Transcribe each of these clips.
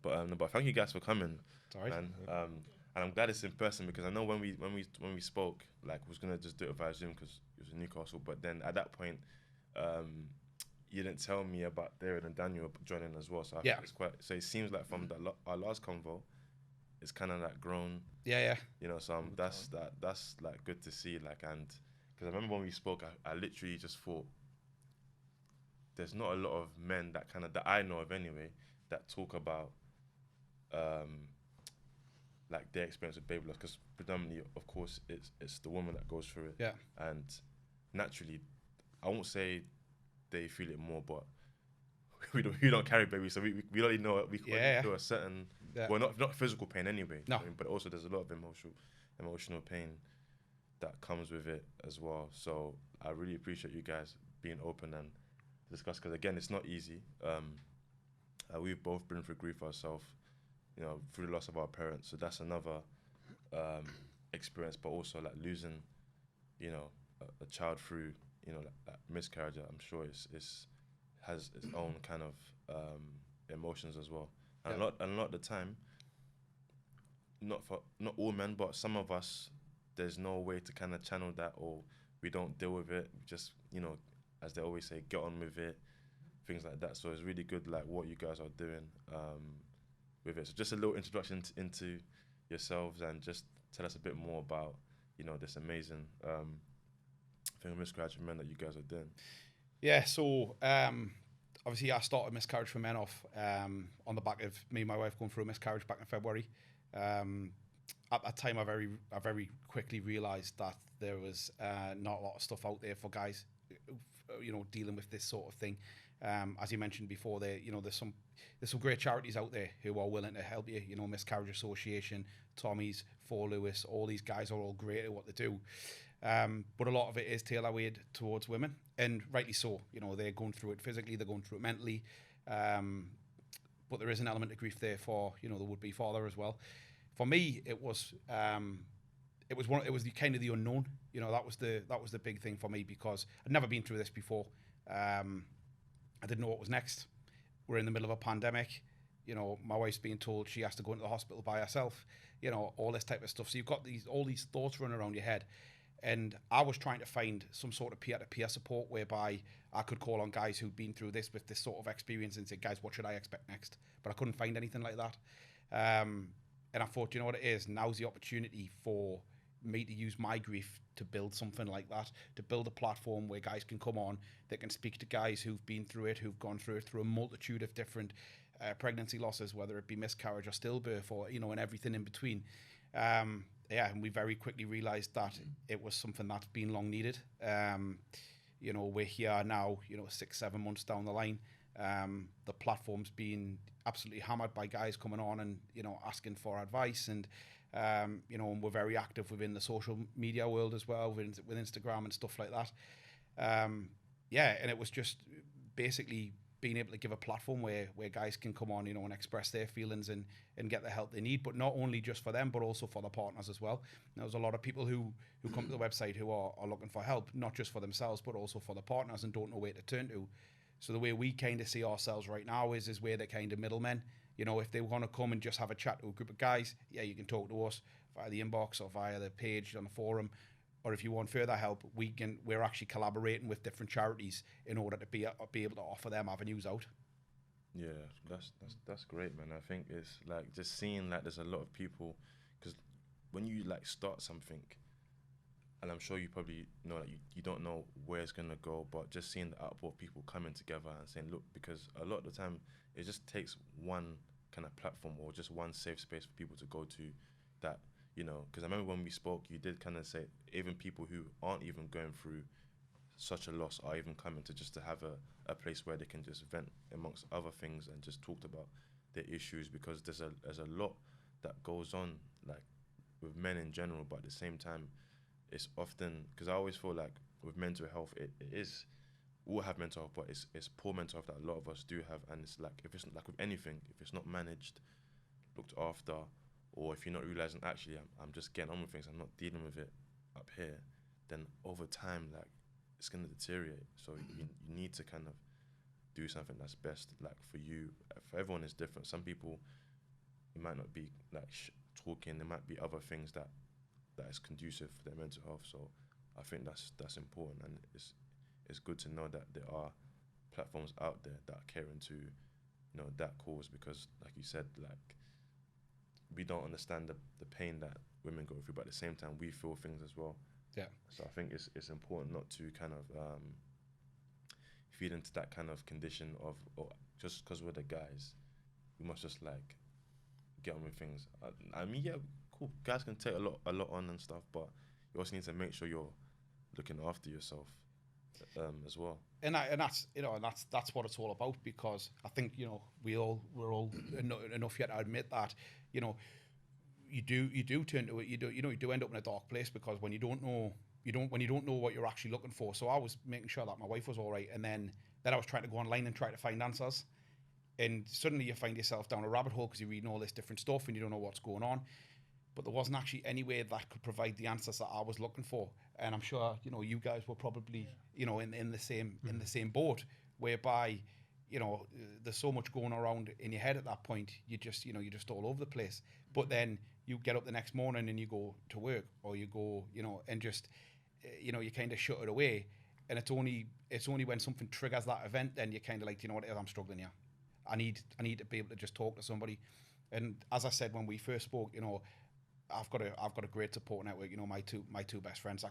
But thank you guys for coming, It's all right. man. And I'm glad it's in person because I know when we spoke, like, we was gonna just do it via Zoom because it was in Newcastle. But then at that point, you didn't tell me about Darren and Daniel joining as well. So I Yeah. think it's quite. So it seems like from our last convo, it's kind of like grown, Yeah. So that's like good to see, like, and because I remember when we spoke, I literally just thought there's not a lot of men that I know of anyway that talk about um like their experience with baby loss, because predominantly, of course, it's the woman that goes through it, Yeah. and naturally, I won't say they feel it more, but we don't carry babies, so we only know we can only Yeah. feel a certain, Yeah. well, not physical pain anyway, No. but also there's a lot of emotional pain that comes with it as well. So I really appreciate you guys being open and discuss, because again, it's not easy. We've both been through grief ourselves, through the loss of our parents. So that's another experience, but also like losing, a child through, like miscarriage. I'm sure it's has its own kind of emotions as well. And Yeah. a lot of the time, not all men, but some of us, there's no way to kind of channel that, or we don't deal with it. We just, as they always say, get on with it, things like that. So it's really good, like what you guys are doing with it. So just a little introduction into yourselves, and just tell us a bit more about, this amazing thing of Miscarriage for Men that you guys are doing. Yeah. So obviously, I started Miscarriage for Men off on the back of me and my wife going through a miscarriage back in February. At that time, I very quickly realised that there was not a lot of stuff out there for guys, dealing with this sort of thing. As you mentioned before, there's some great charities out there who are willing to help you. Miscarriage Association, Tommy's, For Lewis, all these guys are all great at what they do. But a lot of it is tailor-made towards women, and rightly so. They're going through it physically, they're going through it mentally. But there is an element of grief there for the would-be father as well. For me, it was the kind of the unknown. That was the big thing for me, because I'd never been through this before. I didn't know what was next. We're in the middle of a pandemic. My wife's being told she has to go into the hospital by herself. All this type of stuff. So you've got all these thoughts running around your head. And I was trying to find some sort of peer-to-peer support whereby I could call on guys who'd been through this with this sort of experience and say, guys, what should I expect next? But I couldn't find anything like that. And I thought, you know what it is? Now's the opportunity for me to use my grief to build something like that, to build a platform where guys can come on, they can speak to guys who've been through it, who've gone through it through a multitude of different pregnancy losses, whether it be miscarriage or stillbirth, or and everything in between. And we very quickly realised that it was something that's been long needed. We're here now, 6-7 months down the line. The platform's been absolutely hammered by guys coming on and asking for advice, and and we're very active within the social media world as well, with Instagram and stuff like that. And it was just basically being able to give a platform where guys can come on, and express their feelings and get the help they need, but not only just for them, but also for their partners as well. And there's a lot of people who come to the website who are looking for help, not just for themselves, but also for their partners, and don't know where to turn to. So the way we kind of see ourselves right now is we're the kind of middlemen. If they want to come and just have a chat to a group of guys, you can talk to us via the inbox or via the page on the forum. Or if you want further help, we're actually collaborating with different charities in order to be able to offer them avenues out. Yeah, that's great, man. I think it's like just seeing like there's a lot of people, because when you like start something, and I'm sure you probably know that you don't know where it's gonna go, but just seeing the output of people coming together and saying, look, because a lot of the time it just takes one kind of platform or just one safe space for people to go to, that because I remember when we spoke, you did kind of say even people who aren't even going through such a loss are even coming to have a place where they can just vent amongst other things and just talk about their issues, because there's a lot that goes on, like with men in general, but at the same time it's often, because I always feel like with mental health, it is, we'll have mental health, but it's poor mental health that a lot of us do have. And it's like, if it's like with anything, if it's not managed, looked after, or if you're not realizing actually I'm just getting on with things, I'm not dealing with it up here, then over time, like, it's going to deteriorate. So you need to kind of do something that's best, like for you. For everyone is different. Some people it might not be like talking. There might be other things that is conducive for their mental health. So I think that's important, and it's good to know that there are platforms out there that are caring to, that cause, because like you said, like we don't understand the pain that women go through, but at the same time we feel things as well. Yeah. So I think it's important not to kind of feed into that kind of condition of, or just because we're the guys, we must just like get on with things. I mean, yeah, cool. Guys can take a lot on and stuff, but you also need to make sure you're looking after yourself as well. And that's that's what it's all about, because I think we're all enough yet to admit that you do turn to it. You do end up in a dark place, because when you don't know what you're actually looking for. So I was making sure that my wife was all right, and then I was trying to go online and try to find answers, and suddenly you find yourself down a rabbit hole because you're reading all this different stuff and you don't know what's going on. But there wasn't actually anywhere that could provide the answers that I was looking for. And I'm sure you guys were probably in the same boat, whereby there's so much going around in your head at that point. You're just all over the place. But then you get up the next morning and you go to work, or you go and just you kind of shut it away. And it's only when something triggers that event, then you're kind of like, what it is, I'm struggling here. I need to be able to just talk to somebody. And as I said when we first spoke, I've got a great support network. My two best friends. I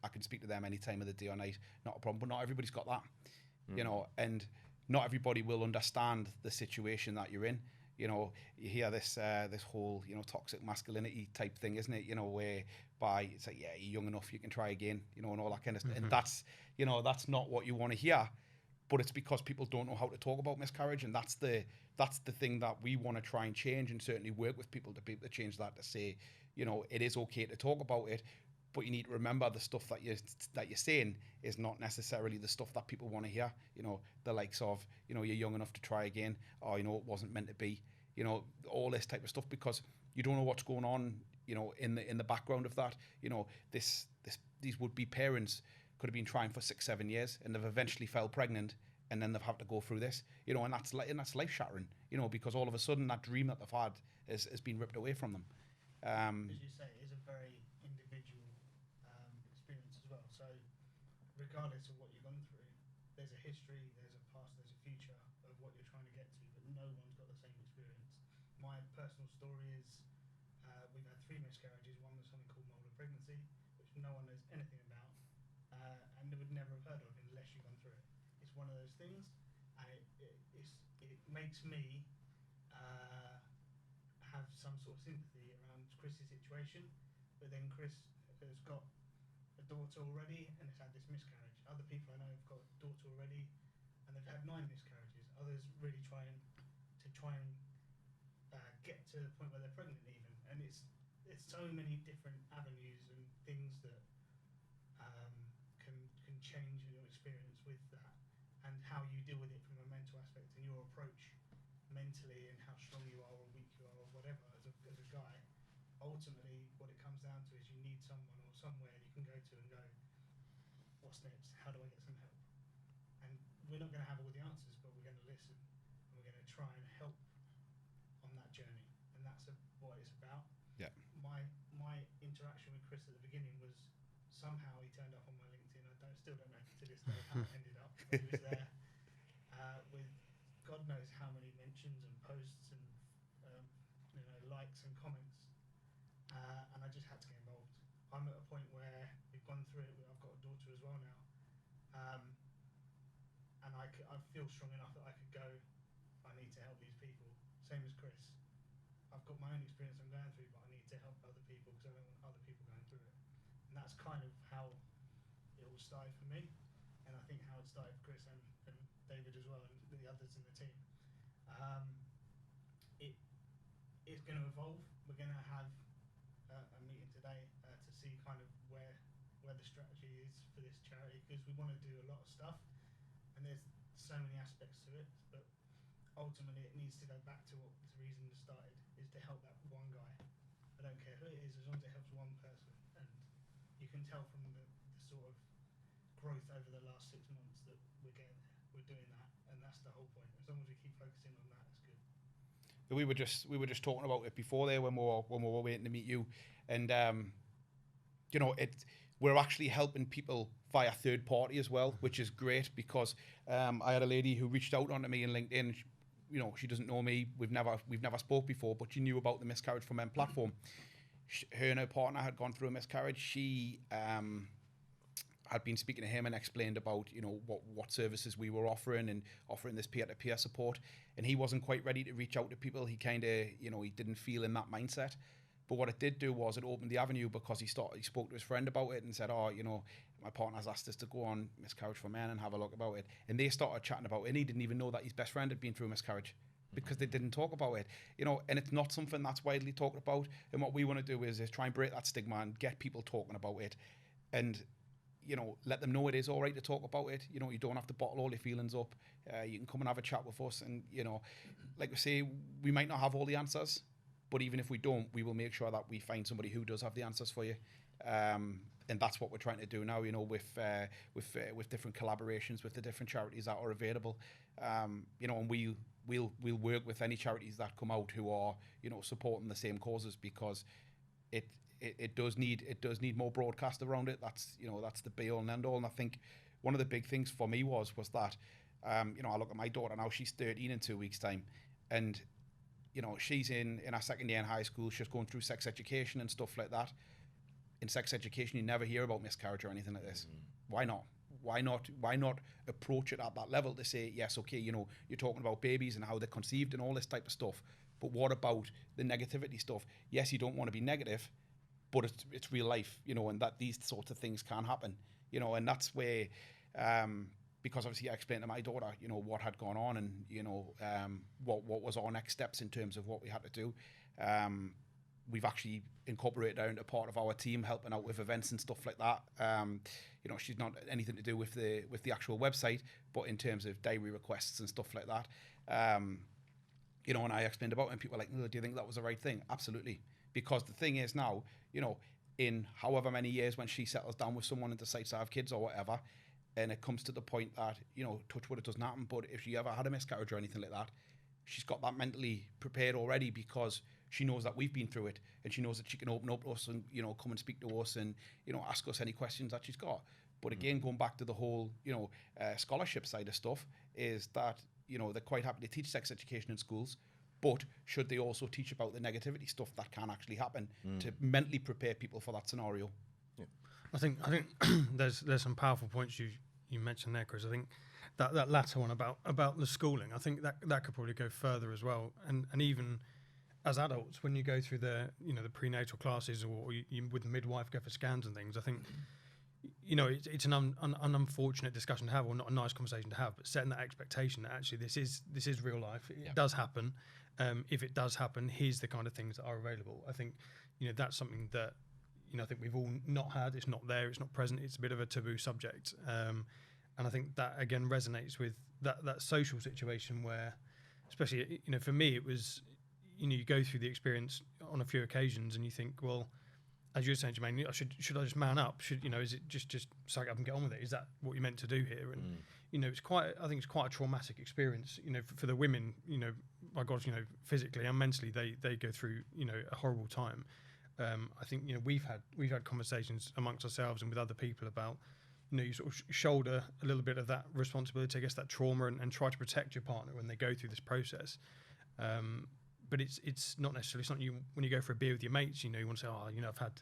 can speak to them any time of the day or night, not a problem. But not everybody's got that, and not everybody will understand the situation that you're in. You hear this whole toxic masculinity type thing, isn't it? Whereby it's like, yeah, you're young enough, you can try again, and all that kind of stuff. And that's not what you want to hear. But it's because people don't know how to talk about miscarriage, and that's the thing that we want to try and change, and certainly work with people to change that, to say, it is okay to talk about it, but you need to remember the stuff that you're saying is not necessarily the stuff that people want to hear. The likes of, you're young enough to try again, or it wasn't meant to be, all this type of stuff, because you don't know what's going on, in the background of that. These would-be parents could have been trying for 6-7 years, and they've eventually fell pregnant, and then they've had to go through this, and that's life shattering, because all of a sudden that dream that they've had has been ripped away from them. As you say, it is a very individual experience as well. So regardless of what you've gone through, there's a history, there's a past, there's a future of what you're trying to get to, but no one's got the same experience. My personal story is we've had 3 miscarriages. One was something called molar pregnancy, which no one knows anything about, and would never have heard of unless you've gone through it. It's one of those things, and it makes me have some sort of sympathy around Chris's situation. But then Chris has got a daughter already and has had this miscarriage. Other people I know have got a daughter already and they've had 9 miscarriages. Others really trying get to the point where they're pregnant even. And it's so many different avenues and things that can change your experience with that, and how you deal with it from a mental aspect, and your approach mentally, and how strong you are or weak you are or whatever as a guy. Ultimately what it comes down to is you need someone or somewhere you can go to and go, what's next? How do I get some help? And we're not going to have all the answers, but we're going to listen, and we're going to try and help on that journey. And that's what it's about. Yeah. My interaction with Chris at the beginning was, somehow he turned up on my LinkedIn. I still don't know to this day how it ended up. But he was there with God knows how many mentions and posts and likes and comments, and I just had to get involved. I'm at a point where we've gone through it. I've got a daughter as well now, and I feel strong enough that I could go, I need to help these people. Same as Chris. I've got my own experience I'm going through, but I need to help other people because I don't want other people going through it. And that's kind of how it all started for me, and I think how it started for Chris and David as well, and the others in the team. It's going to evolve. We're going to have a meeting today to see kind of where the strategy is for this charity, because we want to do a lot of stuff, and there's so many aspects to it, but ultimately it needs to go back to what the reason it started, is to help that one guy. I don't care who it is, as long as it helps one person. And you can tell from the sort of growth over the last 6 months that we're getting there. We're doing that, and that's the whole point. As long as we keep focusing on that, it's good. we were just talking about it before there when we were waiting to meet you, and you know, we're actually helping people via third party as well, which is great because I had a lady who reached out onto me in LinkedIn. You know, she doesn't know me. We've never spoke before, but she knew about the Miscarriage For Men platform. Her and her partner had gone through a miscarriage. She had been speaking to him and explained about, you know, what services we were offering and offering this peer-to-peer support. And he wasn't quite ready to reach out to people. He kind of, you know, he didn't feel in that mindset. But what it did do was it opened the avenue because he spoke to his friend about it and said, oh, you know, my partner's asked us to go on Miscarriage For Men and have a look about it. And they started chatting about it, and he didn't even know that his best friend had been through a miscarriage because they didn't talk about it, you know, and it's not something that's widely talked about. And what we want to do is try and break that stigma and get people talking about it and, you know, let them know it is all right to talk about it. You know, you don't have to bottle all your feelings up. You can come and have a chat with us. And, you know, like we say, we might not have all the answers, but even if we don't, we will make sure that we find somebody who does have the answers for you. And that's what we're trying to do now, you know, with different collaborations with the different charities that are available. You know, and we'll work with any charities that come out who are, you know, supporting the same causes, because it does need more broadcast around it. That's, you know, that's the be all and end all. And I think one of the big things for me was that, you know, I look at my daughter now, she's 13 in 2 weeks' time, and, you know, she's in her second year in high school. She's going through sex education and stuff like that. In sex education, you never hear about miscarriage or anything like this. Why not? Why not approach it at that level to say, yes, okay, you know, you're talking about babies and how they're conceived and all this type of stuff, but what about the negativity stuff? Yes, you don't want to be negative, but it's real life, you know, and that these sorts of things can happen, you know, and that's where, because obviously I explained to my daughter, you know, what had gone on and, you know, what was our next steps in terms of what we had to do. We've actually incorporated her into part of our team, helping out with events and stuff like that. You know, she's not anything to do with the actual website, but in terms of diary requests and stuff like that. You know, and I explained about it, and people are like, oh, do you think that was the right thing? Absolutely. Because the thing is now, you know, in however many years when she settles down with someone and decides to have kids or whatever, and it comes to the point that, you know, touch wood, it doesn't happen, but if she ever had a miscarriage or anything like that, she's got that mentally prepared already, because she knows that we've been through it, and she knows that she can open up to us and, you know, come and speak to us and, you know, ask us any questions that she's got. But again, going back to the whole, you know, scholarship side of stuff, is that, you know, they're quite happy to teach sex education in schools, but should they also teach about the negativity stuff that can actually happen to mentally prepare people for that scenario? Yeah. I think there's some powerful points you mentioned there, Chris. I think that latter one about the schooling, I think that could probably go further as well, and even as adults, when you go through the prenatal classes, or you with the midwife go for scans and things, I think, you know, it's an unfortunate discussion to have, or not a nice conversation to have, but setting that expectation that actually this is real life. It does happen. If it does happen, here's the kind of things that are available. I think, you know, that's something that, you know, I think we've all not had. It's not there. It's not present. It's a bit of a taboo subject. And I think that again resonates with that social situation where, especially, you know, for me, it was, you know, you go through the experience on a few occasions and you think, well, as you were saying, Jermaine, should I just man up? You know, is it just suck up and get on with it? Is that what you're meant to do here? And you know, I think it's quite a traumatic experience, you know, for the women, you know, my God, you know, physically and mentally they go through, you know, a horrible time. I think, you know, we've had conversations amongst ourselves and with other people about, you know, you sort of shoulder a little bit of that responsibility, I guess, that trauma, and try to protect your partner when they go through this process. But it's not necessarily, it's not you when you go for a beer with your mates, you know, you want to say, oh, you know, I've had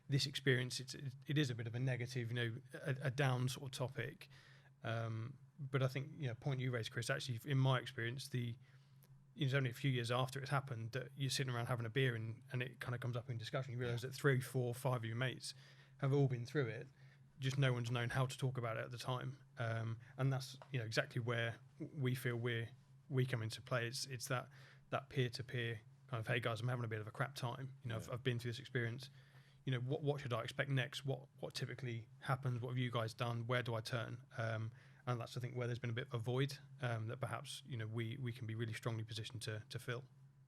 this experience. It is a bit of a negative, you know, a down sort of topic. But I think, you know, point you raised, Chris, actually, in my experience, it's only a few years after it happened that you're sitting around having a beer and it kind of comes up in discussion. You realise that 3, 4, 5 of your mates have all been through it. Just no one's known how to talk about it at the time. And that's, you know, exactly where we feel we come into play. It's that peer-to-peer kind of, hey guys, I'm having a bit of a crap time. You know, I've been through this experience. You know, what should I expect next? What typically happens? What have you guys done? Where do I turn? And that's, I think, where there's been a bit of a void that perhaps, you know, we can be really strongly positioned to fill.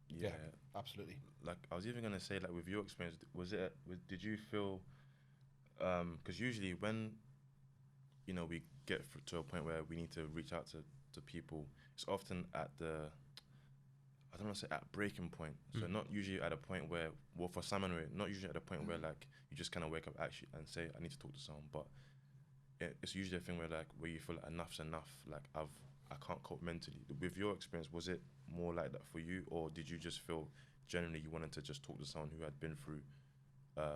Yeah, absolutely. Like, I was even going to say, like, with your experience, did you feel, because usually when, you know, we get to a point where we need to reach out to people, it's often at the, I don't want to say at breaking point. So not usually at a point where, well, for some anyway, not usually at a point where like you just kind of wake up actually and say, I need to talk to someone. But it's usually a thing where like where you feel like enough's enough. Like I can't cope mentally. With your experience, was it more like that for you, or did you just feel generally you wanted to just talk to someone who had been through?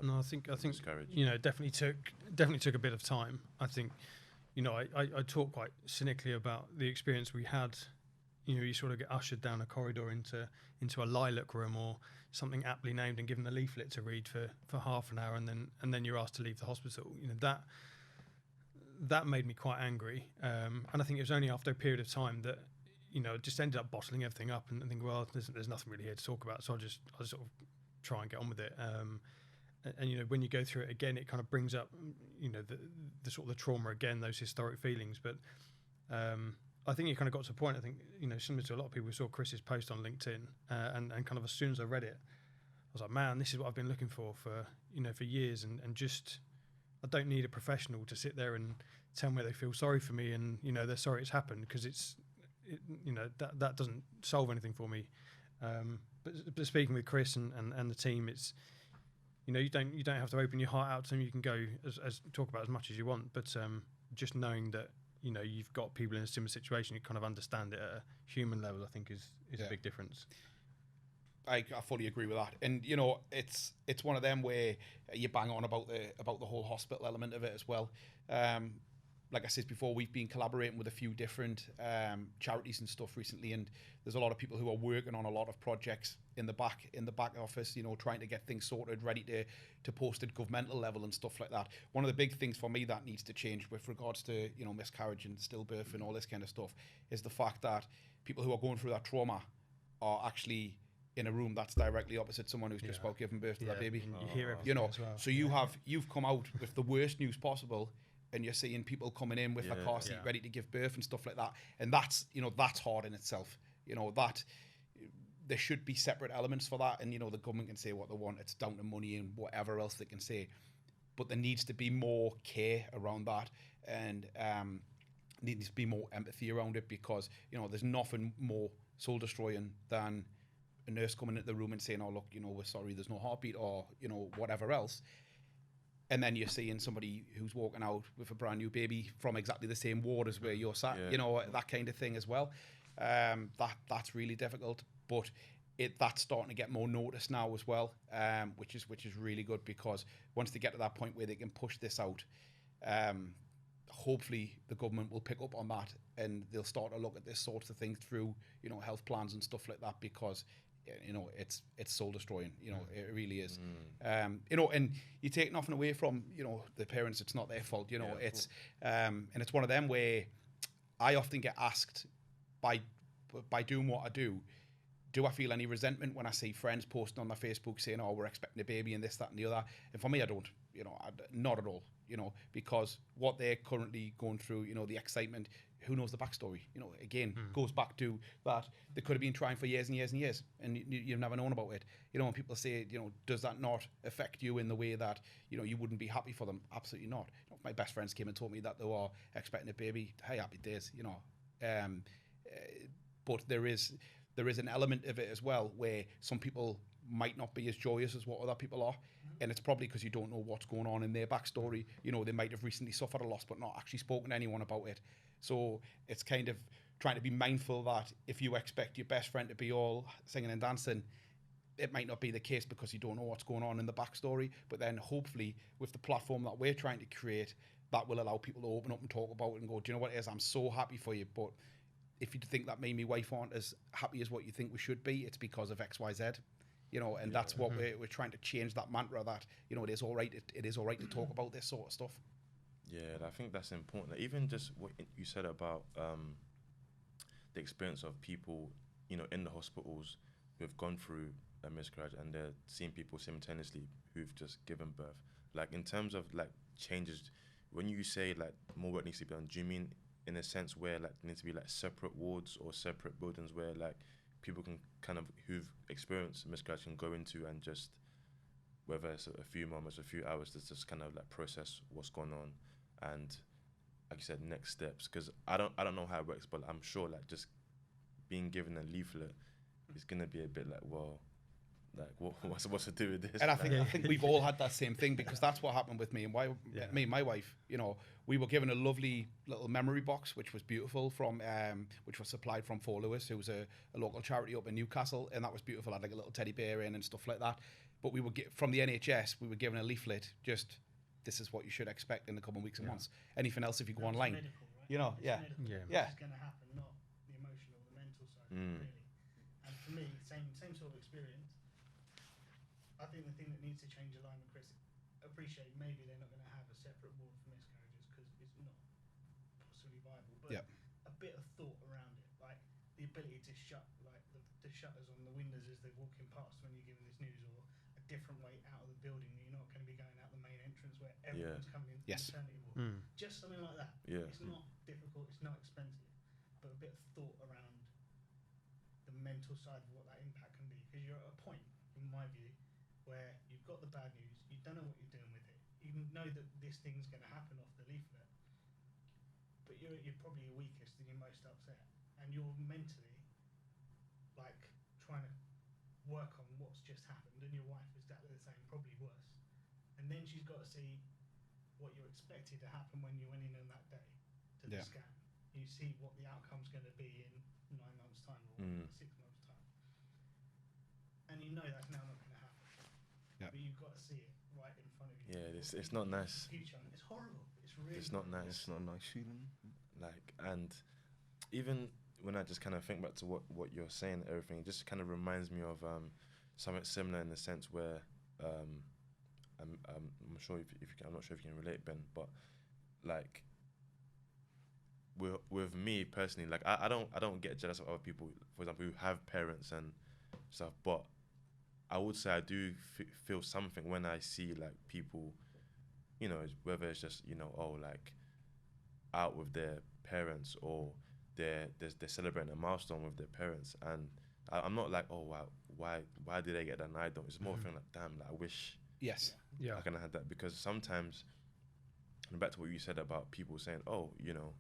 No, I think miscarriage? you know, definitely took a bit of time. I think, you know, I talk quite cynically about the experience we had. You know, you sort of get ushered down a corridor into a lilac room or something aptly named and given a leaflet to read for half an hour, and then you're asked to leave the hospital. You know, that made me quite angry, and I think it was only after a period of time that, you know, just ended up bottling everything up and think, well, there's nothing really here to talk about, so I sort of try and get on with it. And you know, when you go through it again, it kind of brings up, you know, the sort of the trauma again, those historic feelings. But I think it kind of got to a point, I think, you know, similar to a lot of people, we saw Chris's post on LinkedIn, and kind of as soon as I read it, I was like, man, this is what I've been looking for years, and just, I don't need a professional to sit there and tell me they feel sorry for me and, you know, they're sorry it's happened, because you know, that doesn't solve anything for me. But speaking with Chris and the team, it's, you know, you don't have to open your heart out to them. You can go as talk about as much as you want, but just knowing that, you know, you've got people in a similar situation, you kind of understand it at a human level, I think is a big difference. I fully agree with that, and you know, it's one of them where you bang on about the whole hospital element of it as well. Like I said before, we've been collaborating with a few different charities and stuff recently, and there's a lot of people who are working on a lot of projects in the back office, you know, trying to get things sorted, ready to post at governmental level and stuff like that. One of the big things for me that needs to change with regards to, you know, miscarriage and stillbirth and all this kind of stuff is the fact that people who are going through that trauma are actually in a room that's directly opposite someone who's just about giving birth to that baby. You hear everything, you know, as well. so you've come out with the worst news possible, and you're seeing people coming in with a car seat ready to give birth and stuff like that, and that's, you know, that's hard in itself. You know, that there should be separate elements for that, and you know, the government can say what they want, it's down to money and whatever else they can say, but there needs to be more care around that, and needs to be more empathy around it, because, you know, there's nothing more soul destroying than a nurse coming into the room and saying, oh look, you know, we're sorry, there's no heartbeat, or, you know, whatever else. And then you're seeing somebody who's walking out with a brand new baby from exactly the same ward as where you're sat, you know, that kind of thing as well. That's really difficult, but that's starting to get more notice now as well, which is really good, because once they get to that point where they can push this out, hopefully the government will pick up on that, and they'll start to look at this sorts of things through, you know, health plans and stuff like that, because, you know, it's soul destroying, you know, it really is. You know, and you take nothing away from, you know, the parents, it's not their fault, you know, it's and it's one of them where I often get asked, by doing what I do I feel any resentment when I see friends posting on their Facebook saying, oh, we're expecting a baby and this, that and the other? And for me, I don't, you know, not at all, you know, because what they're currently going through, you know, the excitement, who knows the backstory, you know, again, goes back to that they could have been trying for years and years and years, and you've never known about it. You know, when people say, you know, does that not affect you in the way that, you know, you wouldn't be happy for them? Absolutely not. You know, my best friends came and told me that they were expecting a baby. Hey, happy days, you know. But there is an element of it as well where some people might not be as joyous as what other people are, and it's probably because you don't know what's going on in their backstory. You know, they might have recently suffered a loss but not actually spoken to anyone about it. So it's kind of trying to be mindful that if you expect your best friend to be all singing and dancing, it might not be the case, because you don't know what's going on in the backstory. But then hopefully with the platform that we're trying to create, that will allow people to open up and talk about it and go, do you know what it is, I'm so happy for you, but if you think that me and my wife aren't as happy as what you think we should be, it's because of XYZ, you know, and that's what we're trying to change, that mantra that, you know, it is all right, it is all right to talk about this sort of stuff. Yeah, I think that's important. Even just what you said about the experience of people, you know, in the hospitals who've gone through a miscarriage, and they're seeing people simultaneously who've just given birth. Like, in terms of like changes, when you say like more work needs to be done, do you mean in a sense where like there needs to be like separate wards or separate buildings where like people can kind of, who've experienced miscarriage, can go into and just, whether it's a few moments, a few hours, to just kind of like process what's going on, and like you said, next steps? Because I don't know how it works, but I'm sure like just being given a leaflet it's gonna be a bit like, well, like what's to do with this? And I Like, think we've all had that same thing, because that's what happened with me and my wife. You know, we were given a lovely little memory box, which was beautiful, from which was supplied from Fort Lewis, who was a local charity up in Newcastle, and that was beautiful. Had like a little teddy bear in and stuff like that. But we were from the NHS, we were given a leaflet. Just, this is what you should expect in the coming weeks and months. Anything else if you go online, medical, right? you know, It's yeah, medical. yeah. It's going to happen, not the emotional, the mental side, really. And for me, same sort of experience. I think the thing that needs to change alignment, Chris, appreciate maybe they're not going to have a separate ward for miscarriages because it's not possibly viable, but a bit of thought around it, like the ability to shut like the shutters on the windows as they're walking past when you're giving this news, or a different way out of the building. You're not going to be going out the main entrance where everyone's coming into the maternity ward. Just something like that. Yeah. It's not difficult, it's not expensive, but a bit of thought around the mental side of what that impact can be, because you're at a point, in my view, where you've got the bad news, you don't know what you're doing with it, you know that this thing's going to happen off the leaflet, but you're probably your weakest and you're most upset, and you're mentally like trying to work on what's just happened, and your wife is exactly the same, probably worse, and then she's got to see what you're expected to happen when you went in on that day to the scan. You see what the outcome's going to be in 9 months' time or 6 months' time, and you know that's now not going to happen. But you've got to see it right in front of you. Yeah, it's not nice. Future. It's horrible. It's really. It's not nice. It's not a nice feeling. Like, and even when I just kind of think back to what you're saying, everything, it just kind of reminds me of something similar in the sense where I'm sure if you can, I'm not sure if you can relate, Ben, but like with me personally, like I don't get jealous of other people, for example, who have parents and stuff, but I would say I do feel something when I see like people, you know, whether it's just, you know, oh, like out with their parents, or they're celebrating a milestone with their parents, and I'm not like, oh wow, why did they get that and I don't? It's more a thing like, damn, like I wish I kind of had that, because sometimes, and back to what you said about people saying, oh, you know,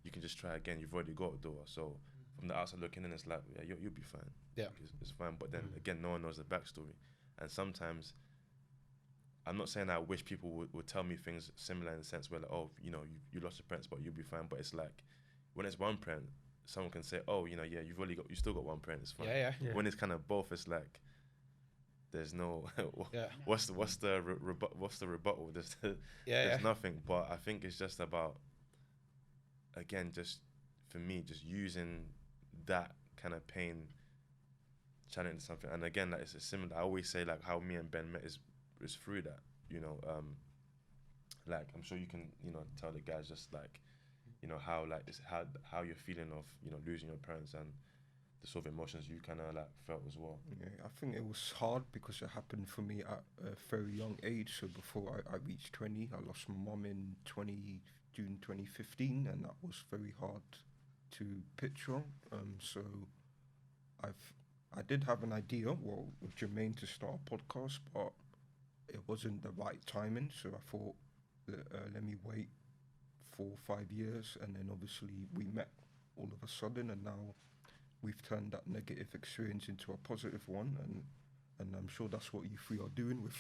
you can just try again, you've already got a daughter, so from the outside looking in, it's like, yeah, you'll be fine. Yeah, it's fine. But then again, no one knows the backstory, and sometimes I'm not saying I wish people would tell me things similar in the sense where, like, oh, you know, you lost your parents, but you'll be fine. But it's like when it's one parent, someone can say, oh, you know, yeah, you still got one parent, it's fine. Yeah. When it's kind of both, it's like there's no what's the rebuttal? There's nothing. But I think it's just about, again, just for me, just using that kind of pain, challenge into something. And again, like, it's a similar. I always say, like, how me and Ben met is through that. You know, like, I'm sure you can, you know, tell the guys just like, you know, how like it's how you're feeling of, you know, losing your parents, and the sort of emotions you kind of like felt as well. Yeah, I think it was hard because it happened for me at a very young age. So before I reached 20, I lost my mum in June 2015, and that was very hard to picture. So I did have an idea, well, with Jermaine, to start a podcast, but it wasn't the right timing. So I thought, let me wait 4 or 5 years, and then obviously we met all of a sudden, and now we've turned that negative experience into a positive one, and I'm sure that's what you three are doing with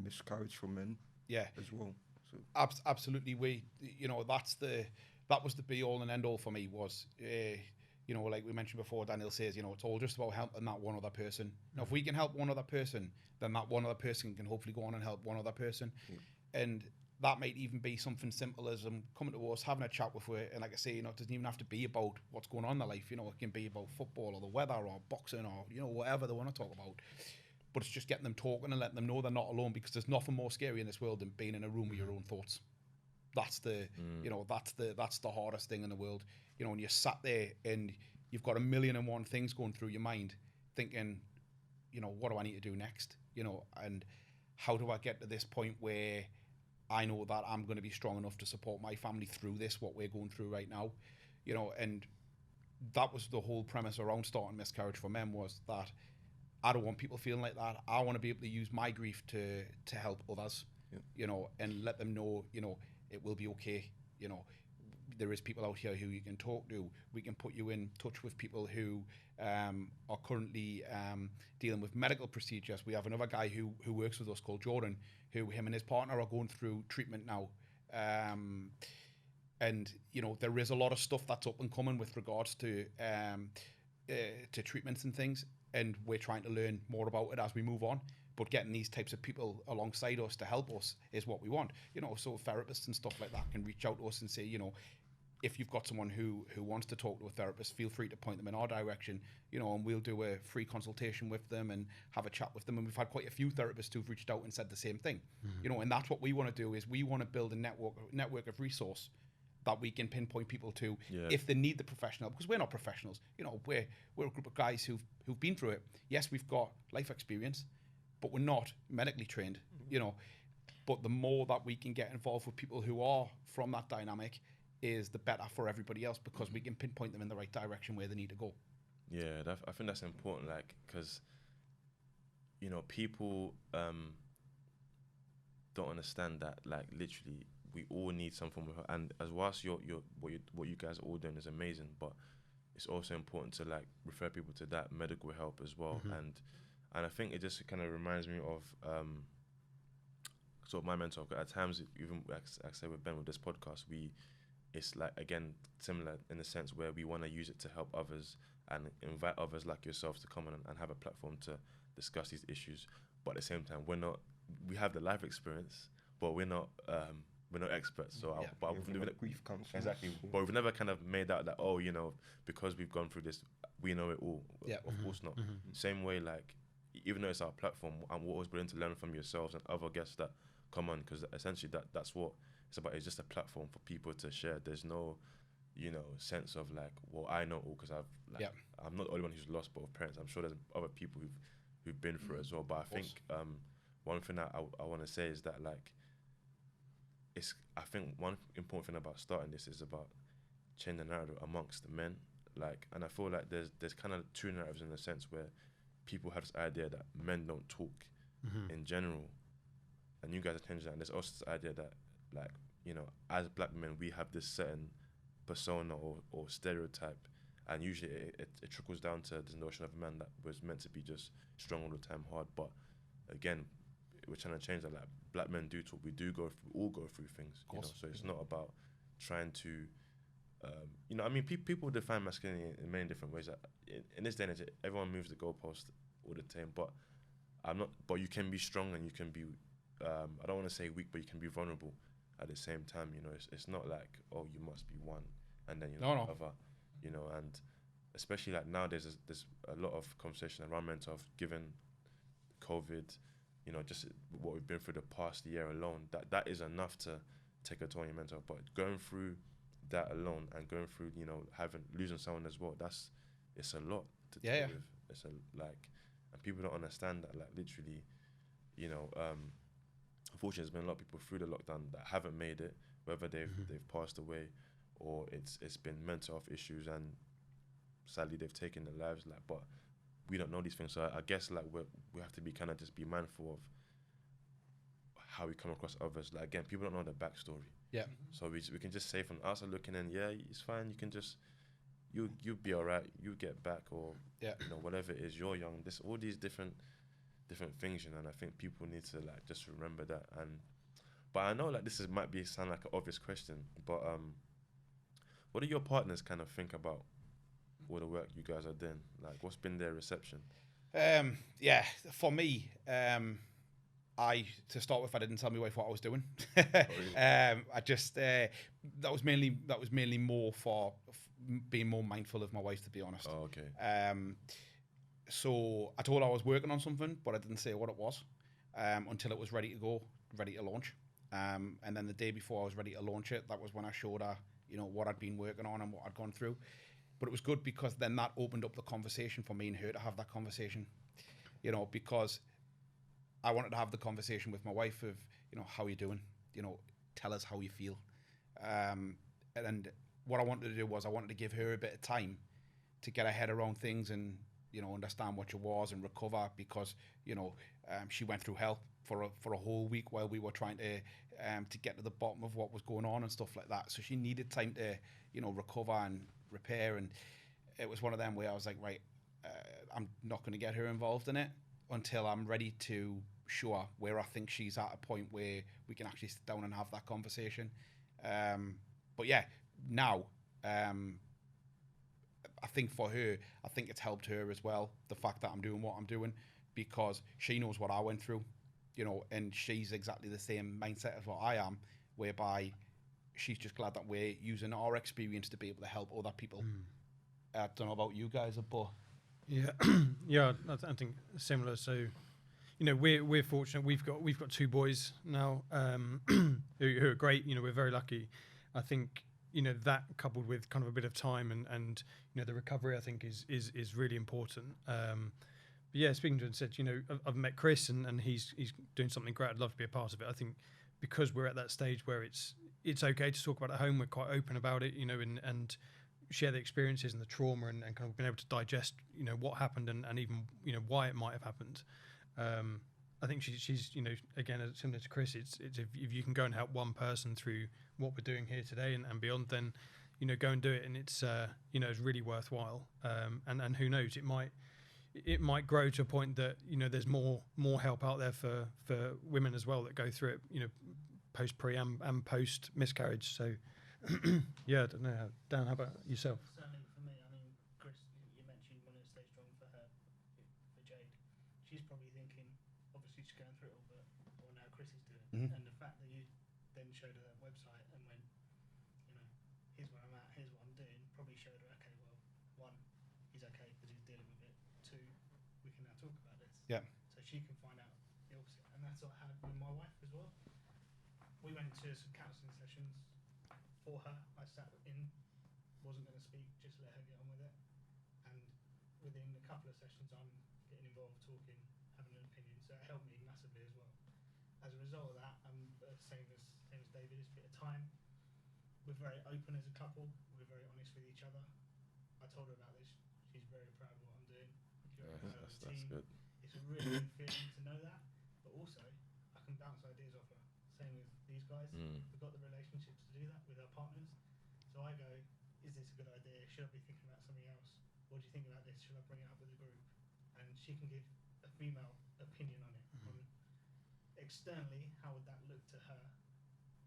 Miscarriage for Men, as well. So absolutely, you know, that was the be all and end all for me, was you know, like we mentioned before, Daniel says, you know, it's all just about helping that one other person. Now, if we can help one other person, then that one other person can hopefully go on and help one other person. And that might even be something simple as coming to us, having a chat with her, and like I say, you know, it doesn't even have to be about what's going on in their life. You know, it can be about football or the weather or boxing or, you know, whatever they want to talk about. But it's just getting them talking and letting them know they're not alone, because there's nothing more scary in this world than being in a room with your own thoughts. That's the, you know, that's the hardest thing in the world. You know, when you're sat there and you've got 1,000,001 things going through your mind, thinking, you know, what do I need to do next? You know, and how do I get to this point where I know that I'm going to be strong enough to support my family through this, what we're going through right now, you know. And that was the whole premise around starting Miscarriage for Men, was that I don't want people feeling like that. I want to be able to use my grief to help others, you know, and let them know, you know, it will be okay. You know, there is people out here who you can talk to. We can put you in touch with people who are currently dealing with medical procedures. We have another guy who works with us called Jordan, who him and his partner are going through treatment now. And there is a lot of stuff that's up and coming with regards to treatments and things, and we're trying to learn more about it as we move on. But getting these types of people alongside us to help us is what we want. So therapists and stuff like that can reach out to us and say, if you've got someone who wants to talk to a therapist, feel free to point them in our direction, and we'll do a free consultation with them and have a chat with them. And we've had quite a few therapists who've reached out and said the same thing, and that's what we want to do. Is we want to build a network of resource that we can pinpoint people to if they need the professional, because we're not professionals. We're a group of guys who've been through it. Yes, we've got life experience, but we're not medically trained, But the more that we can get involved with people who are from that dynamic is the better for everybody else, because we can pinpoint them in the right direction where they need to go. Yeah, I think that's important, because, people don't understand that, literally, we all need some form of, and as whilst what you guys are all doing is amazing, but it's also important to refer people to that medical help as well. And I think it just kind of reminds me of sort of my mentor. At times, even like I said with Ben with this podcast, it's again similar in the sense where we want to use it to help others and invite others like yourselves to come on and have a platform to discuss these issues. But at the same time, we have the life experience, but we're not experts. So, grief counselors. Exactly. But we've never kind of made out that because we've gone through this, we know it all. Yeah. Of course not. Same way, even though it's our platform, I'm always willing to learn from yourselves and other guests that come on, because essentially that's what it's about. It's just a platform for people to share. There's no, sense of I know all, because I'm not the only one who's lost both parents. I'm sure there's other people who've been through it as well. But I think one thing that I want to say is that I think one important thing about starting this is about changing the narrative amongst the men. And I feel like there's kind of two narratives in the sense where people have this idea that men don't talk in general, and you guys are changing that. And there's also this idea that as black men we have this certain persona or stereotype, and usually it trickles down to this notion of a man that was meant to be just strong all the time, hard. But again, we're trying to change that. Black men do talk. We all go through things. So it's not about trying to, people define masculinity in many different ways. In this day and age, everyone moves the goalpost all the time. But But you can be strong and you can be. I don't want to say weak, but you can be vulnerable at the same time. It's not you must be one and then the other. And especially nowadays, there's a lot of conversation around mental health, given COVID. Just what we've been through the past year alone, that is enough to take a toll on your mental health. But going through that alone and going through, losing someone as well, it's a lot to deal with. It's and people don't understand that, literally, unfortunately, there's been a lot of people through the lockdown that haven't made it, whether they've passed away or it's been mental health issues, and sadly they've taken their lives. But we don't know these things, so I guess we have to be kind of just be mindful of how we come across others. Again, people don't know the backstory. Yeah. So we can just say from outside looking in, it's fine. You can just you'll be alright. You get back, or whatever it is. You're young. There's all these different things, and I think people need to just remember that. But I know might sound like an obvious question, but what do your partners kind of think about all the work you guys are doing? What's been their reception? For me, to start with, I didn't tell my wife what I was doing. I just that was mainly more for being more mindful of my wife, to be honest. Oh, okay. So I told her I was working on something, but I didn't say what it was until it was ready to go, ready to launch. And then the day before I was ready to launch it, that was when I showed her, what I'd been working on and what I'd gone through. But it was good because then that opened up the conversation for me and her to have that conversation, because I wanted to have the conversation with my wife of, how you doing? Tell us how you feel. And what I wanted to do was I wanted to give her a bit of time to get her head around things and, understand what it was and recover, because, she went through hell, for a whole week while we were trying to get to the bottom of what was going on and stuff like that. So she needed time to, recover and repair. And it was one of them where I was like, right, I'm not going to get her involved in it until I'm ready to show her where I think she's at a point where we can actually sit down and have that conversation. But yeah, now, I think for her, I think it's helped her as well, the fact that I'm doing what I'm doing, because she knows what I went through, and she's exactly the same mindset as what I am, whereby she's just glad that we're using our experience to be able to help other people. I don't know about you guys, but yeah, yeah, I think similar. So, we're fortunate. We've got 2 boys now, who are great. We're very lucky. I think that coupled with kind of a bit of time and the recovery, I think is really important. But yeah, speaking to him, said I've met Chris and he's doing something great. I'd love to be a part of it. I think because we're at that stage where it's okay to talk about it at home. We're quite open about it, and share the experiences and the trauma and kind of being able to digest what happened and even why it might have happened. I think she's again, similar to Chris, it's if you can go and help one person through what we're doing here today and beyond, then go and do it, and it's it's really worthwhile. And who knows, it might grow to a point that there's more help out there for women as well that go through it, post pre and post miscarriage. So yeah, I don't know. Dan, how about yourself? Certainly for me, I mean, Chris, you mentioned wanting to stay strong for her, for Jade. She's probably thinking, obviously she's going through it all, but what now Chris is doing. And the fact that you then showed her that website and went, here's where I'm at, here's what I'm doing, probably showed her, okay, well, 1, he's okay because he's dealing with it. 2, we can now talk about this. Yeah. So she can find out the opposite. And that's what I had with my wife as well. We went to some counselling sessions for her. I sat in, wasn't going to speak, just let her get on with it. And within a couple of sessions, I'm getting involved, talking, having an opinion. So it helped me massively as well. As a result of that, I'm same as David. It's a bit of time. We're very open as a couple. We're very honest with each other. I told her about this. She's very proud of what I'm doing. That's good. It's a really good feeling to know that. But also, I can bounce ideas off her. Same with these guys. We've got the relationships to do that with our partners. So I go, is this a good idea? Should I be thinking about something else? What do you think about this? Should I bring it up with the group? And she can give a female opinion on it. On externally, how would that look to her?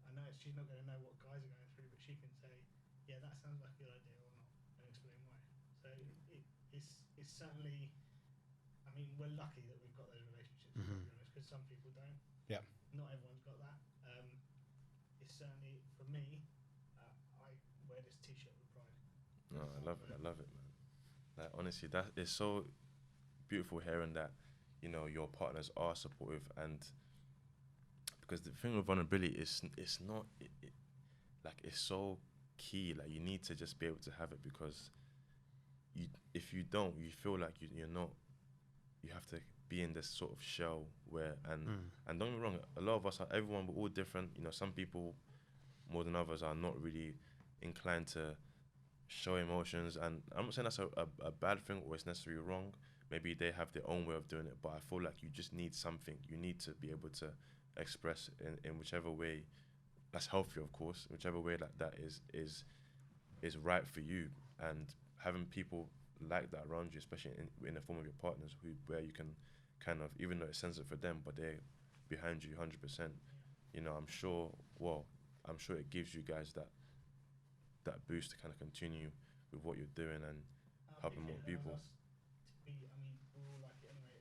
I know she's not going to know what guys are going through, but she can say, yeah, that sounds like a good idea or not, and explain why. So it's certainly, I mean, we're lucky that we've got those relationships, to be honest, because some people don't. Yeah. Not everyone's got that. It's certainly, for me, I wear this t-shirt with pride. No, I love it, man. Like, honestly, that is so beautiful hearing that, your partners are supportive, and because the thing with vulnerability is, it's so key. Like, you need to just be able to have it, because if you don't, you feel like you're not, you have to be in this sort of shell where, and don't get me wrong, a lot of us everyone, we're all different. Some people more than others are not really inclined to show emotions, and I'm not saying that's a bad thing or it's necessarily wrong. Maybe they have their own way of doing it, but I feel like you just need something. You need to be able to express in whichever way that's healthy, of course, whichever way that is right for you. And having people like that around you, especially in the form of your partners, where you can kind of, even though it's sensitive for them, but they're behind you 100%. I'm sure it gives you guys that boost to kind of continue with what you're doing and helping more people. We're all like it anyway,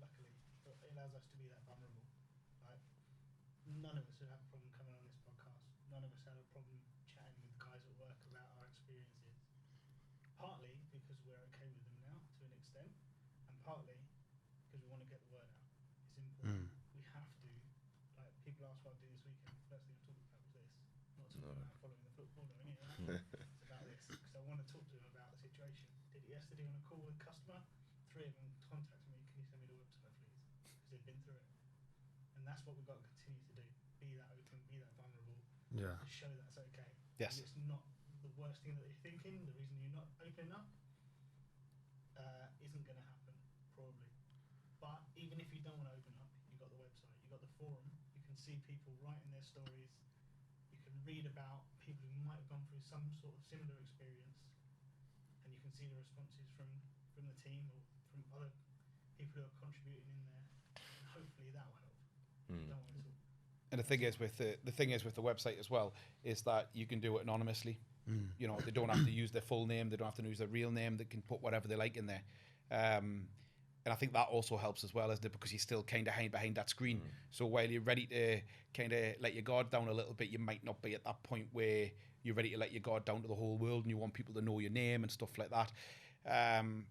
luckily, but it allows us to be that vulnerable. Like, none of us would have a problem coming on this podcast. None of us have a problem chatting with guys at work about our experiences. Partly because we're okay with them now to an extent, and partly because we want to get the word out. It's important. We have to. Like, people ask what I do this weekend. First thing I talk about was this. Not talking about following the football or any of that. It's about this, because I want to talk to them about the situation. Did it yesterday on a call with a customer. 3 of them contacted me. Can you send me the website, please? Because they've been through it, and that's what we've got to continue to do. Be that open. Be that vulnerable. Yeah. To show that's okay. Yes. And it's not the worst thing that you're thinking. The reason you're not opening up isn't going to happen, probably. But even if you don't want to open up, you've got the website, you've got the forum. You can see people writing their stories. You can read about people who might have gone through some sort of similar experience, and you can see the responses from the team or from other people who are contributing in there. And hopefully that will help. Don't want to And the thing is with the website as well is that you can do it anonymously. You know, they don't have to use their full name. They don't have to use their real name. They can put whatever they like in there. And I think that also helps as well, isn't it? Because you still kind of hide behind that screen. So while you're ready to kind of let your guard down a little bit, you might not be at that point where you're ready to let your guard down to the whole world and you want people to know your name and stuff like that. And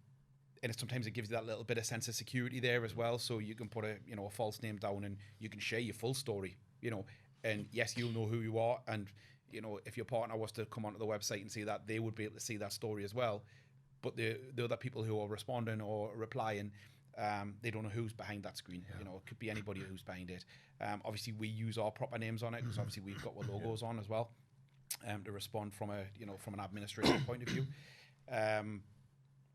sometimes it gives you that little bit of sense of security there as well. So you can put a false name down and you can share your full story, and yes, you'll know who you are. And, if your partner was to come onto the website and see that, they would be able to see that story as well. But the other people who are responding or replying, they don't know who's behind that screen. It could be anybody who's behind it. Obviously, we use our proper names on it because obviously we've got our logos on as well, to respond from an administrative point of view.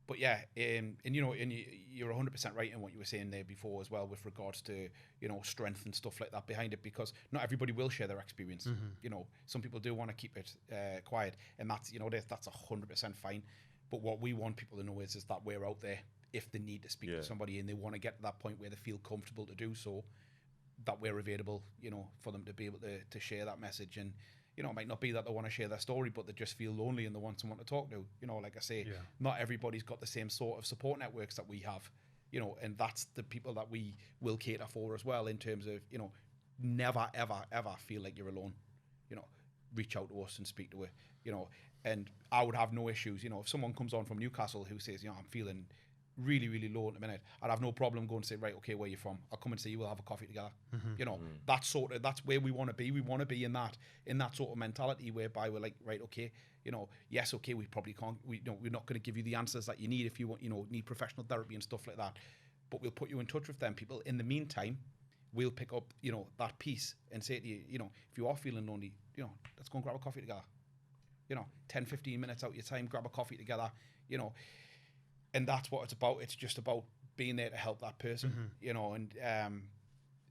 But yeah, and you're 100% right in what you were saying there before as well with regards to strength and stuff like that behind it, because not everybody will share their experience. Some people do want to keep it quiet, and that's 100% fine. But what we want people to know is that we're out there if they need to speak to somebody and they want to get to that point where they feel comfortable to do so, that we're available, for them to be able to share that message. And it might not be that they want to share their story, but they just feel lonely and they want someone to talk to. Like I say, not everybody's got the same sort of support networks that we have, and that's the people that we will cater for as well, in terms of, never, ever, ever feel like you're alone. Reach out to us and speak to her, and I would have no issues. If someone comes on from Newcastle who says, I'm feeling really, really low at the minute, I'd have no problem going to say, right, okay, where are you from? I'll come and see you, we'll have a coffee together. That's where we want to be. We want to be in that sort of mentality whereby we're like, right, okay, yes, okay, we probably can't, we're not going to give you the answers that you need if you want, need professional therapy and stuff like that, but we'll put you in touch with them people. In the meantime, we'll pick up, that piece and say to you, if you are feeling lonely, let's go and grab a coffee together. 10, 15 minutes out of your time, grab a coffee together, and that's what it's about. It's just about being there to help that person,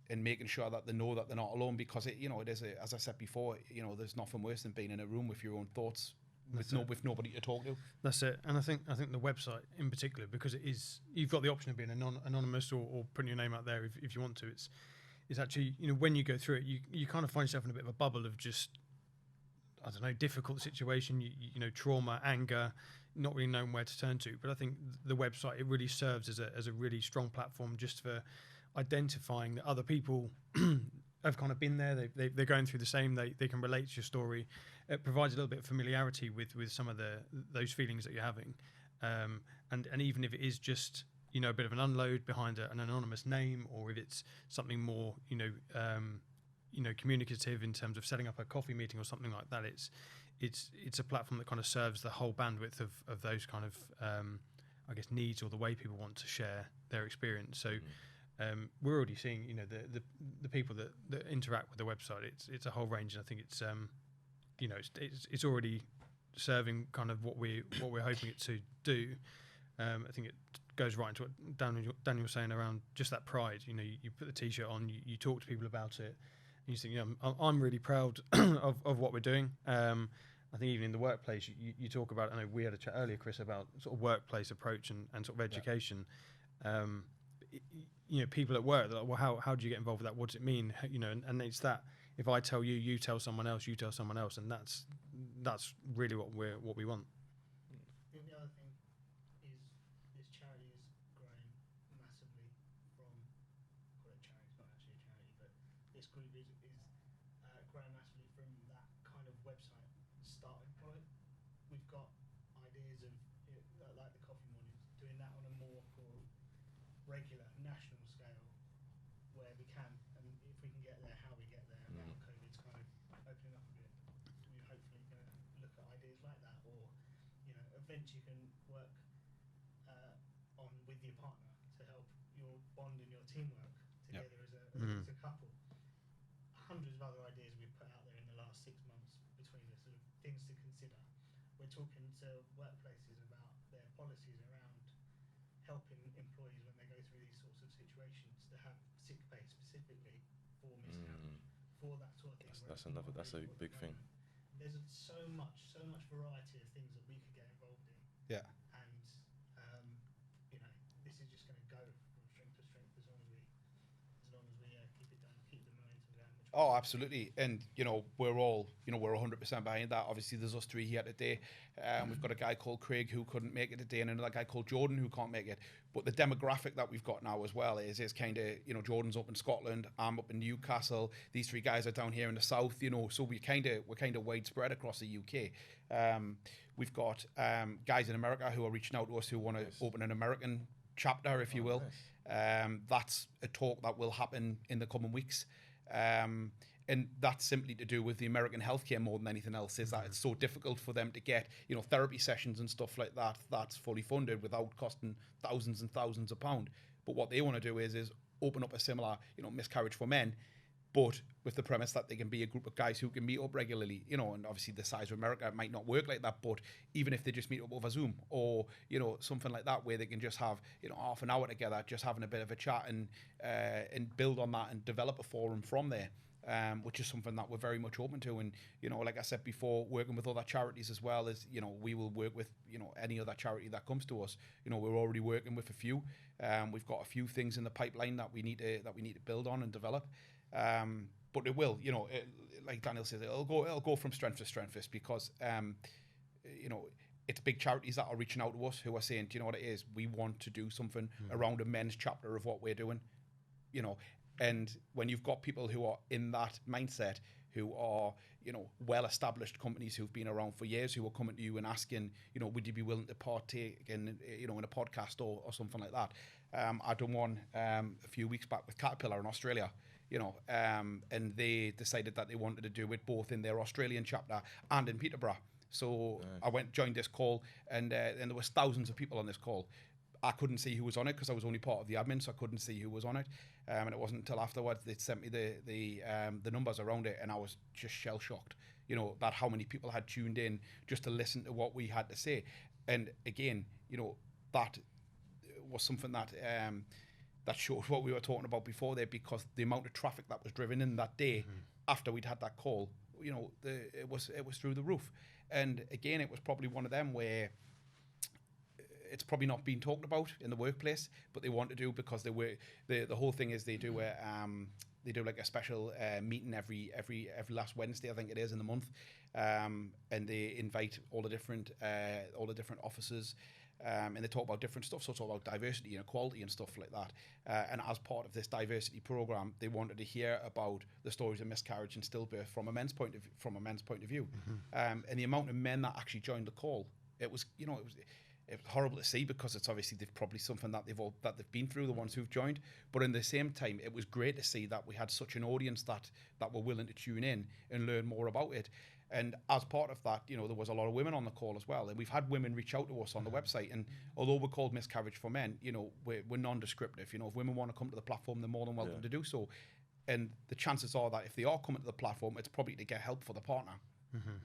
and making sure that they know that they're not alone, because it is as I said before, there's nothing worse than being in a room with your own thoughts with nobody to talk to. That's it. And I think the website in particular, because it is, you've got the option of being anonymous or putting your name out there if you want to. It's actually, when you go through it, you kind of find yourself in a bit of a bubble of just, I don't know, difficult situation, trauma, anger, not really knowing where to turn to. But I think the website, it really serves as a really strong platform just for identifying that other people have kind of been there. They're going through the same. They can relate to your story. It provides a little bit of familiarity with some of those feelings that you're having, and even if it is just a bit of an unload behind an anonymous name, or if it's something more communicative in terms of setting up a coffee meeting or something like that, it's a platform that kind of serves the whole bandwidth of those kind of I guess needs, or the way people want to share their experience. So we're already seeing the people that interact with the website. It's a whole range, and I think it's already serving kind of what we're hoping it to do. I think it goes right into what Daniel was saying around just that pride. You put the t-shirt on, you talk to people about it, and you think, I'm really proud of what we're doing. I think even in the workplace, you talk about, I know we had a chat earlier, Chris, about sort of workplace approach and sort of education. People at work, they're like, well, how do you get involved with that? What does it mean? And it's that, if I tell you, you tell someone else, you tell someone else, and that's really what we want. I think the other thing is this charity is growing massively from, call it charity, it's not actually a charity, but this group is growing massively from that kind of website starting point. We've got ideas of like the coffee mornings, doing that on a more regular national scale where we can, and if we can get there, how we get there. Now COVID's kind of opening up a bit, we're hopefully going to look at ideas like that, or events you can work on with your partner to help your bond and your teamwork together as a couple. Hundreds of other ideas we've put out there in the last 6 months between us, sort of things to consider. We're talking to workplaces about their policies around helping employees when they go through these sorts of situations to have sick pay specifically for miscarriage, for that sort of thing. That's another. That's a big thing. There's so much variety of things that we could get involved in. Yeah. And this is just going to go from strength to strength as long as we keep it down, keep the momentum down. Oh, absolutely. And, we're all, we're 100% behind that. Obviously, there's us three here today. We've got a guy called Craig who couldn't make it today and another guy called Jordan who can't make it. But the demographic that we've got now as well is kind of, Jordan's up in Scotland, I'm up in Newcastle. These three guys are down here in the south, so we're kind of widespread across the UK. We've got guys in America who are reaching out to us who want to open an American chapter, if you will. Nice. That's a talk that will happen in the coming weeks. And that's simply to do with the American healthcare more than anything else, is that it's so difficult for them to get, therapy sessions and stuff like that, that's fully funded without costing thousands and thousands of pounds. But what they want to do is open up a similar, Miscarriage for Men, but with the premise that they can be a group of guys who can meet up regularly, and obviously the size of America, it might not work like that, but even if they just meet up over Zoom or, something like that where they can just have, half an hour together, just having a bit of a chat and build on that and develop a forum from there. Which is something that we're very much open to. And, like I said before, working with other charities as well as, we will work with, any other charity that comes to us. We're already working with a few. We've got a few things in the pipeline that we need to build on and develop. But it will, like Daniel says, it'll go from strength to strength because, it's big charities that are reaching out to us who are saying, do you know what it is? We want to do something around a men's chapter of what we're doing, And when you've got people who are in that mindset, who are, well-established companies who've been around for years, who are coming to you and asking, would you be willing to partake in a podcast or something like that? I done one a few weeks back with Caterpillar in Australia, and they decided that they wanted to do it both in their Australian chapter and in Peterborough. So I joined this call, and there was thousands of people on this call. I couldn't see who was on it because I was only part of the admin, so I couldn't see who was on it. And it wasn't until afterwards they sent me the numbers around it, and I was just shell shocked. That how many people had tuned in just to listen to what we had to say. And again, that was something that that showed what we were talking about before there, because the amount of traffic that was driven in that day after we'd had that call, it was through the roof. And again, it was probably one of them where it's probably not being talked about in the workplace, but they want to do because they were the whole thing is they do like a special meeting every last Wednesday, I think it is, in the month, and they invite all the different officers, and they talk about different stuff. So talk about diversity and equality and stuff like that. And as part of this diversity program, they wanted to hear about the stories of miscarriage and stillbirth from a men's point of view. And the amount of men that actually joined the call, it was horrible to see, because it's obviously they've probably something that they've been through, the ones who've joined. But in the same time, it was great to see that we had such an audience that were willing to tune in and learn more about it. And as part of that, there was a lot of women on the call as well. And we've had women reach out to us on the website. And although we're called Miscarriage for Men, we're non-descriptive. If women want to come to the platform, they're more than welcome to do so. And the chances are that if they are coming to the platform, it's probably to get help for the partner.